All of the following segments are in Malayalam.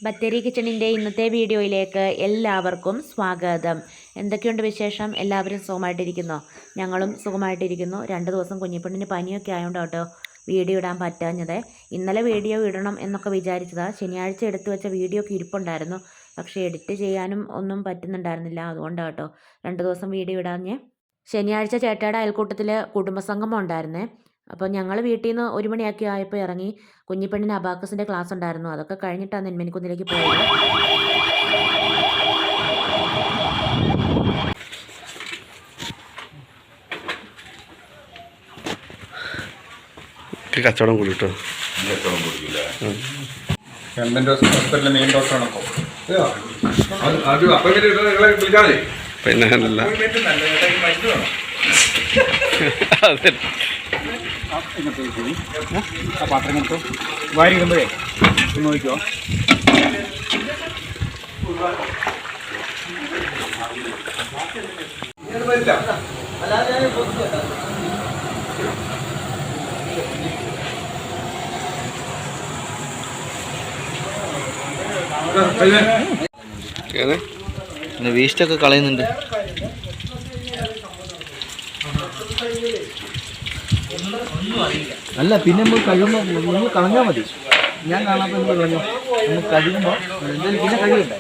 ബത്തേരി കിച്ചണിൻ്റെ ഇന്നത്തെ വീഡിയോയിലേക്ക് എല്ലാവർക്കും സ്വാഗതം. എന്തൊക്കെയുണ്ട് വിശേഷം? എല്ലാവരും സുഖമായിട്ടിരിക്കുന്നോ? ഞങ്ങളും സുഖമായിട്ടിരിക്കുന്നു. 2 ദിവസം കുഞ്ഞിപ്പെണ്ണിന് പനിയൊക്കെ ആയതുകൊണ്ട് കേട്ടോ വീഡിയോ ഇടാൻ പറ്റാഞ്ഞത്. ഇന്നലെ വീഡിയോ ഇടണം എന്നൊക്കെ വിചാരിച്ചതാണ്. ശനിയാഴ്ച എടുത്തു വെച്ച വീഡിയോ ഒക്കെ ഇരിപ്പുണ്ടായിരുന്നു. പക്ഷേ എഡിറ്റ് ചെയ്യാനും ഒന്നും പറ്റുന്നുണ്ടായിരുന്നില്ല. അതുകൊണ്ടാണ് കേട്ടോ 2 ദിവസം വീഡിയോ ഇടാഞ്ഞ്. ശനിയാഴ്ച ചേട്ടയുടെ അയൽക്കൂട്ടത്തിൽ കുടുംബസംഗമം ഉണ്ടായിരുന്നേ. അപ്പോൾ ഞങ്ങൾ വീട്ടിൽ നിന്ന് 1 മണിയൊക്കെ ആയപ്പോൾ ഇറങ്ങി. കുഞ്ഞിപ്പെണ്ണിന് അബാക്കസിൻ്റെ ക്ലാസ് ഉണ്ടായിരുന്നു. അതൊക്കെ കഴിഞ്ഞിട്ടാണ് നെന്മനിക്കുന്നിലേക്ക് പോയത്. കച്ചവടം കൂടിട്ടോ പിന്നെ പാത്രം കൊടുത്തു വാരി ഇടുമ്പോഴേ നോക്കിക്കോ. വേസ്റ്റൊക്കെ കളയുന്നുണ്ട്. അല്ല പിന്നെ നമ്മൾ കഴിയുമ്പോൾ നമ്മൾ കളഞ്ഞാൽ മതി. ഞാൻ കാണാത്ത കളഞ്ഞു നമ്മൾ കഴിയുമ്പോൾ എന്തായാലും പിന്നെ കഴിയണ്ട.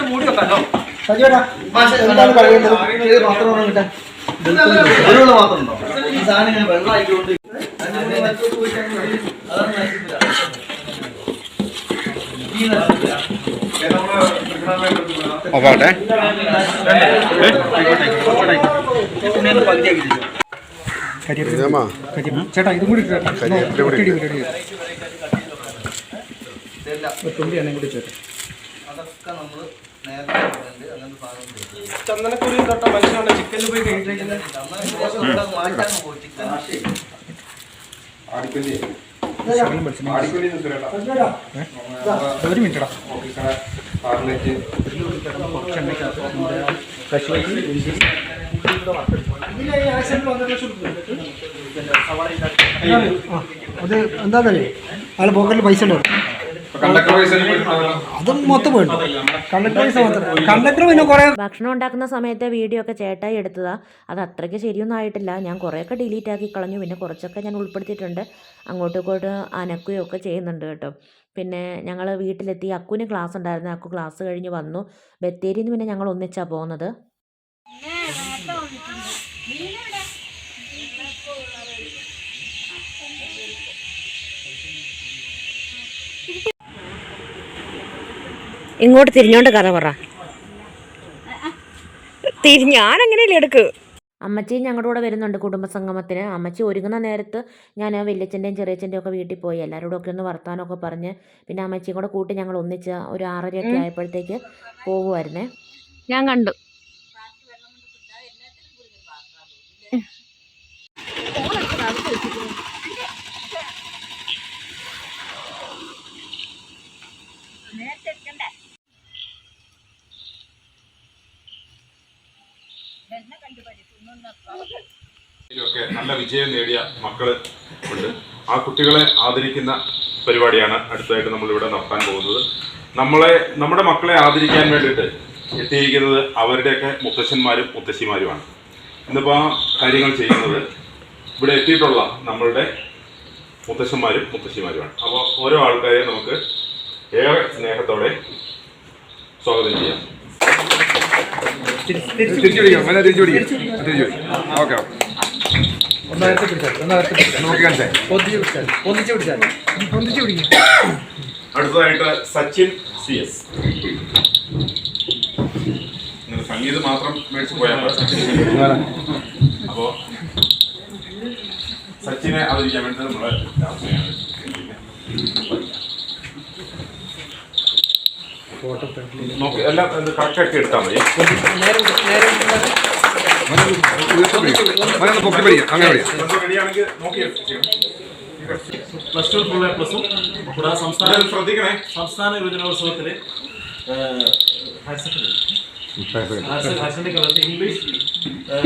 മൂടി വെക്കാലോ. മാത്രമുണ്ടോ ഈ സാധനം ഇങ്ങനെ വെള്ളമായിക്കൊണ്ട് ഓക്കെ ചേട്ടാ ഇതും കൂടി തുള്ളി എണ്ണ കൂടി ചേട്ടാ. ചന്ദനക്കുരി തൊട്ട മനുഷ്യനാണ് ചിക്കനിൽ പോയി കഴിക്കുന്നത്. ഒരു മിനിറ്റടാ. അത് എന്താന്നല്ലേ അയാൾ പോക്കറ്റിൽ പൈസ ഉണ്ടോ? അതും മൊത്തം പോയിട്ടോ. കണ്ടക്ടർ പൈസ മാത്രം. കണ്ടക്ടർ പിന്നെ കുറേ ഭക്ഷണം ഉണ്ടാക്കുന്ന സമയത്തെ വീഡിയോ ഒക്കെ ചേട്ടായി എടുത്തതാണ്. അത് അത്രയ്ക്ക് ശരിയൊന്നും ആയിട്ടില്ല. ഞാൻ കുറേയൊക്കെ ഡിലീറ്റ് ആക്കി കളഞ്ഞു. പിന്നെ കുറച്ചൊക്കെ ഞാൻ ഉൾപ്പെടുത്തിയിട്ടുണ്ട്. അങ്ങോട്ടും ഇങ്ങോട്ടും അനക്കുകയും ഒക്കെ ചെയ്യുന്നുണ്ട് കേട്ടോ. പിന്നെ ഞങ്ങൾ വീട്ടിലെത്തി. അക്കുവിന് ക്ലാസ് ഉണ്ടായിരുന്നു. അക്കു ക്ലാസ് കഴിഞ്ഞ് വന്നു. ബത്തേരിയിൽ നിന്ന് പിന്നെ ഞങ്ങൾ ഒന്നിച്ചാണ് പോകുന്നത്. ഇങ്ങോട്ട് തിരിഞ്ഞോണ്ട് കഥ പറ. ഞാനെങ്ങനെയല്ലേ എടുക്ക്. അമ്മച്ചിയും ഞങ്ങളുടെ കൂടെ വരുന്നുണ്ട് കുടുംബസംഗമത്തിന്. അമ്മച്ചി ഒരുങ്ങുന്ന നേരത്ത് ഞാൻ വല്യച്ഛൻ്റെയും ചെറിയച്ഛൻ്റെയും ഒക്കെ വീട്ടിൽ പോയി. എല്ലാവരോടും ഒക്കെ ഒന്ന് വർത്താനമൊക്കെ പറഞ്ഞ് പിന്നെ അമ്മച്ചിയും കൂടെ കൂട്ടി ഞങ്ങൾ ഒന്നിച്ച് ഒരു 6:30 ആയപ്പോഴത്തേക്ക് പോകുമായിരുന്നേ. ഞാൻ കണ്ടു. ൊക്കെ നല്ല വിജയം നേടിയ മക്കൾ ഉണ്ട്. ആ കുട്ടികളെ ആദരിക്കുന്ന പരിപാടിയാണ് അടുത്തതായിട്ട് നമ്മളിവിടെ നടത്താൻ പോകുന്നത്. നമ്മുടെ മക്കളെ ആദരിക്കാൻ വേണ്ടിയിട്ട് എത്തിയിരിക്കുന്നത് അവരുടെയൊക്കെ മുത്തശ്ശന്മാരും മുത്തശ്ശിമാരുമാണ്. ഇന്നിപ്പോൾ ആ കാര്യങ്ങൾ ചെയ്യുന്നത് ഇവിടെ എത്തിയിട്ടുള്ള നമ്മളുടെ മുത്തശ്ശന്മാരും മുത്തശ്ശിമാരുമാണ്. അപ്പോൾ ഓരോ ആൾക്കാരെ നമുക്ക് ഏറെ സ്നേഹത്തോടെ സ്വാഗതം ചെയ്യാം. തിരിച്ചു പിടിക്കാം. ഓക്കെ ഒന്നകത്ത് പിടിച്ചാൽ നോക്കി കാണിച്ചേ. പൊന്നിച്ച് പിടിച്ചാൽ അടുത്തതായിട്ട് സച്ചിൻ CS. നിങ്ങൾ സംഗീതം മാത്രം മേടിച്ച് പോയാൽ അപ്പോൾ സച്ചിനെ അവതരിക്കാൻ വേണ്ടി നമ്മളെ നോക്കി എല്ലാം കറക്റ്റാക്കി എടുത്താൽ മതി. പൊക്കി പിടിക്കാം. അങ്ങനെ പിടിക്കാം. റെഡിയാണെങ്കിൽ നോക്കി പ്ലസ് ടു ഫുൾ എ പ്ലസും കൂടാതെ ശ്രദ്ധിക്കണേ. സംസ്ഥാന യുവജനോത്സവത്തിൽ ഹയർ സെക്കൻഡറി കാലത്ത് ഇംഗ്ലീഷ്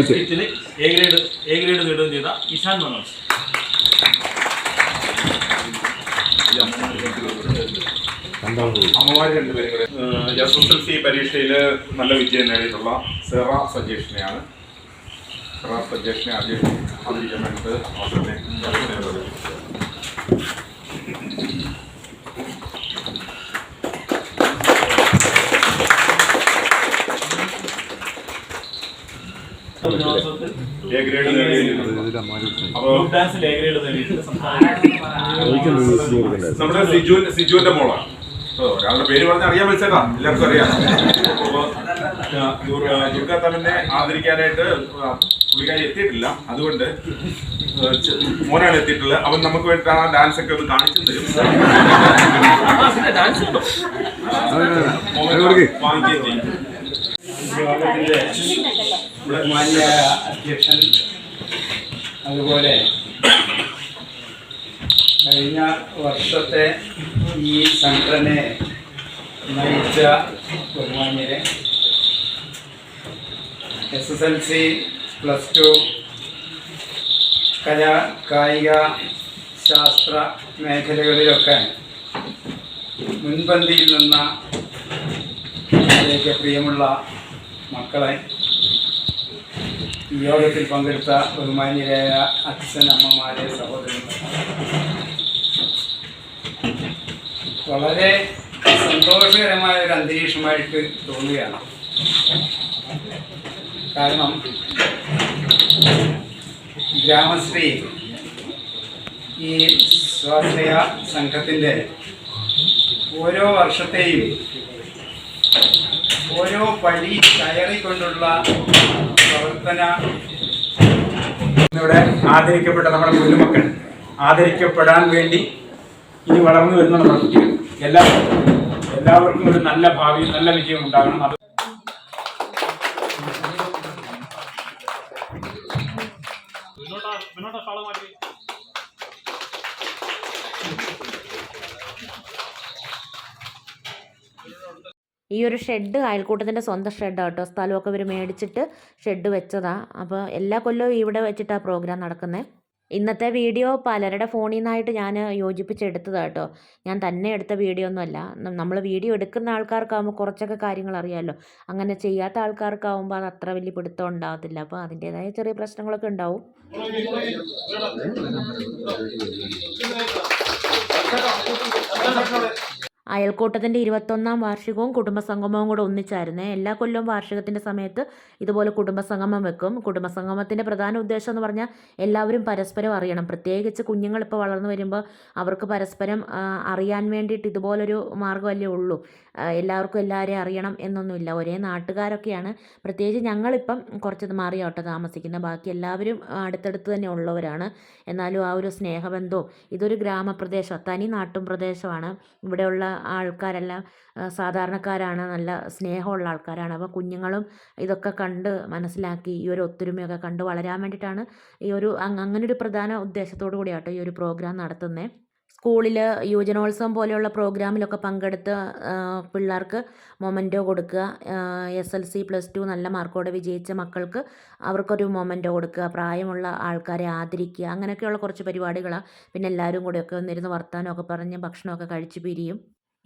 സ്കിറ്റിൽ എ ഗ്രേഡ് നേടുകയും ചെയ്ത ഇഷാൻ മനോജ്. അമ്മമാർ രണ്ടുപേരും കൂടെ SSLC പരീക്ഷയിൽ നല്ല വിജയം നേടിയിട്ടുള്ള സെറ സജേഷിനെയാണ്. സെറ സജേഷിനെ ആദ്യം അവതരിക്കാൻ വേണ്ടിയിട്ട് അവസരത്തെ എ ഗ്രേഡ് നേടിയിട്ടുണ്ട്. അപ്പോൾ ഡാൻസിൽ എ ഗ്രേഡ് നേടിയിട്ടുണ്ട്. നമ്മുടെ സിജുവിന്റെ മോളാണ്. ഒരാളുടെ പേര് പറഞ്ഞ് അറിയാൻ വെച്ചേക്കാം, എല്ലാവർക്കും അറിയാം. അപ്പോൾ ദുർഗ തന്നെ ആദരിക്കാനായിട്ട് പുള്ളിക്കാരി എത്തിയിട്ടില്ല. അതുകൊണ്ട് മോനാണ് എത്തിയിട്ടുള്ളത്. അവൻ നമുക്ക് വേണ്ടി ആ ഡാൻസ് ഒക്കെ ഒന്ന് കാണിച്ചു തരും. വാങ്ങിക്കുകയും ചെയ്യും. ബഹുമാന്യ അധ്യക്ഷൻ, അതുപോലെ കഴിഞ്ഞ വർഷത്തെ ഈ സംഘടനയെ നയിച്ച ബഹുമാന്യരെ, SSLC, പ്ലസ് ടു, കലാ കായിക ശാസ്ത്ര മേഖലകളിലൊക്കെ മുൻപന്തിയിൽ നിന്ന അതിലേക്ക് പ്രിയമുള്ള മക്കളെ, ഈ യോഗത്തിൽ പങ്കെടുത്ത ബഹുമാന്യരായ അച്ഛൻ, അമ്മമാരെ, സഹോദരന്മാർ, വളരെ സന്തോഷകരമായ ഒരു അന്തരീക്ഷമായിട്ട് തോന്നുകയാണ്. കാരണം ഗ്രാമശ്രീ ഈ സ്വാശ്രയ സംഘത്തിൻ്റെ ഓരോ വർഷത്തെയും ഓരോ പടി കയറിക്കൊണ്ടുള്ള പ്രവർത്തന ഇവിടെ ആദരിക്കപ്പെട്ട നമ്മുടെ കുഞ്ഞുമക്കൾ ആദരിക്കപ്പെടാൻ വേണ്ടി ഇനി വളർന്നു വരുന്ന നമ്മുടെ കുട്ടികൾ എല്ലാവർക്കും ഒരു നല്ല ഭാവി, നല്ല വിജയം ഉണ്ടാകണം. അത് ഈ ഒരു ഷെഡ് അയൽക്കൂട്ടത്തിൻ്റെ സ്വന്തം ഷെഡാണ് കേട്ടോ. സ്ഥലമൊക്കെ ഇവർ മേടിച്ചിട്ട് ഷെഡ് വെച്ചതാണ്. അപ്പോൾ എല്ലാ കൊല്ലവും ഇവിടെ വെച്ചിട്ടാണ് പ്രോഗ്രാം നടക്കുന്നത്. ഇന്നത്തെ വീഡിയോ പലരുടെ ഫോണിൽ നിന്നായിട്ട് ഞാൻ യോജിപ്പിച്ചെടുത്തതാണ് കേട്ടോ. ഞാൻ തന്നെ എടുത്ത വീഡിയോ ഒന്നുമല്ല. നമ്മൾ വീഡിയോ എടുക്കുന്ന ആൾക്കാർക്കാകുമ്പോൾ കുറച്ചൊക്കെ കാര്യങ്ങൾ അറിയാമല്ലോ. അങ്ങനെ ചെയ്യാത്ത ആൾക്കാർക്കാവുമ്പോൾ അത് അത്ര വലിയ പിടുത്തം ഉണ്ടാകത്തില്ല. അപ്പോൾ അതിൻ്റേതായ ചെറിയ പ്രശ്നങ്ങളൊക്കെ ഉണ്ടാവും. അയൽക്കൂട്ടത്തിൻ്റെ 21ാം വാർഷികവും കുടുംബസംഗമവും കൂടെ ഒന്നിച്ചായിരുന്നേ. എല്ലാ കൊല്ലവും വാർഷികത്തിൻ്റെ സമയത്ത് ഇതുപോലെ കുടുംബസംഗമം വെക്കും. കുടുംബസംഗമത്തിൻ്റെ പ്രധാന ഉദ്ദേശം എന്ന് പറഞ്ഞാൽ എല്ലാവരും പരസ്പരം അറിയണം. പ്രത്യേകിച്ച് കുഞ്ഞുങ്ങളിപ്പോൾ വളർന്നു വരുമ്പോൾ അവർക്ക് പരസ്പരം അറിയാൻ വേണ്ടിയിട്ട് ഇതുപോലൊരു മാർഗ്ഗമല്ലേ ഉള്ളൂ. എല്ലാവർക്കും എല്ലാവരെയും അറിയണം എന്നൊന്നുമില്ല. ഒരേ നാട്ടുകാരൊക്കെയാണ്. പ്രത്യേകിച്ച് ഞങ്ങളിപ്പം കുറച്ച് മാറിയാട്ടോ താമസിക്കുന്നത്. ബാക്കി എല്ലാവരും അടുത്തടുത്ത് തന്നെ ഉള്ളവരാണ്. എന്നാലും ആ ഒരു സ്നേഹബന്ധവും, ഇതൊരു ഗ്രാമപ്രദേശം, തനി നാട്ടും പ്രദേശമാണ്. ഇവിടെയുള്ള ആൾക്കാരെല്ലാം സാധാരണക്കാരാണ്, നല്ല സ്നേഹമുള്ള ആൾക്കാരാണ്. അപ്പോൾ കുഞ്ഞുങ്ങളും ഇതൊക്കെ കണ്ട് മനസ്സിലാക്കി ഈ ഒരു ഒത്തൊരുമയൊക്കെ കണ്ട് വളരാൻ വേണ്ടിയിട്ടാണ് ഈ ഒരു അങ്ങനൊരു പ്രധാന ഉദ്ദേശത്തോടു കൂടിയാട്ടോ ഈ ഒരു പ്രോഗ്രാം നടത്തുന്നത്. സ്കൂളിൽ യുവജനോത്സവം പോലെയുള്ള പ്രോഗ്രാമിലൊക്കെ പങ്കെടുത്ത് പിള്ളേർക്ക് മൊമെൻറ്റോ കൊടുക്കുക. SLC പ്ലസ് ടു നല്ല മാർക്കോടെ വിജയിച്ച മക്കൾക്ക് അവർക്കൊരു മൊമെൻറ്റോ കൊടുക്കുക. പ്രായമുള്ള ആൾക്കാരെ ആദരിക്കുക. അങ്ങനെയൊക്കെയുള്ള കുറച്ച് പരിപാടികളാണ്. പിന്നെ എല്ലാവരും കൂടെയൊക്കെ ഒന്നിരുന്ന് വർത്താനമൊക്കെ പറഞ്ഞ് ഭക്ഷണമൊക്കെ കഴിച്ച് പിരിയും.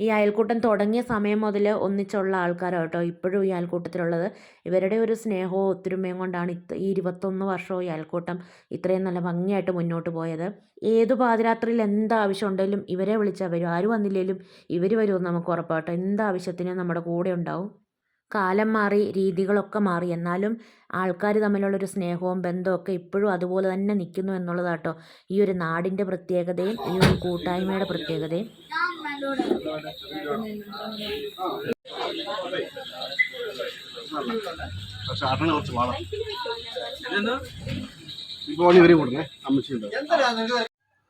ഈ അയൽക്കൂട്ടം തുടങ്ങിയ സമയം മുതൽ ഒന്നിച്ചുള്ള ആൾക്കാരാണ് കേട്ടോ ഇപ്പോഴും ഈ അയൽക്കൂട്ടത്തിലുള്ളത്. ഇവരുടെ ഒരു സ്നേഹവും ഒത്തൊരുമയും കൊണ്ടാണ് ഈ 21 വർഷവും ഈ അയൽക്കൂട്ടം ഇത്രയും നല്ല ഭംഗിയായിട്ട് മുന്നോട്ട് പോയത്. ഏത് പാതിരാത്രിയിൽ എന്താവശ്യം ഉണ്ടെങ്കിലും ഇവരെ വിളിച്ചാൽ വരും. ആരും വന്നില്ലെങ്കിലും ഇവർ വരുമെന്ന് നമുക്ക് ഉറപ്പാട്ടോ. എന്താവശ്യത്തിനും നമ്മുടെ കൂടെ ഉണ്ടാവും. കാലം മാറി, രീതികളൊക്കെ മാറി, എന്നാലും ആൾക്കാർ തമ്മിലുള്ളൊരു സ്നേഹവും ബന്ധമൊക്കെ ഇപ്പോഴും അതുപോലെ തന്നെ നിൽക്കുന്നു എന്നുള്ളതാട്ടോ ഈ ഒരു നാടിൻ്റെ പ്രത്യേകതയും ഈ ഒരു കൂട്ടായ്മയുടെ പ്രത്യേകതയും.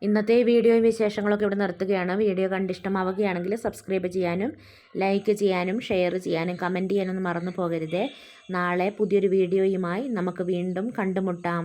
ഇന്നത്തെ വീഡിയോയും വിശേഷങ്ങളൊക്കെ ഇവിടെ നിർത്തുകയാണ്. വീഡിയോ കണ്ടിഷ്ടമാവുകയാണെങ്കിൽ സബ്സ്ക്രൈബ് ചെയ്യാനും ലൈക്ക് ചെയ്യാനും ഷെയർ ചെയ്യാനും കമൻറ്റ് ചെയ്യാനൊന്നും മറന്നു പോകരുതേ. നാളെ പുതിയൊരു വീഡിയോയുമായി നമുക്ക് വീണ്ടും കണ്ടുമുട്ടാം.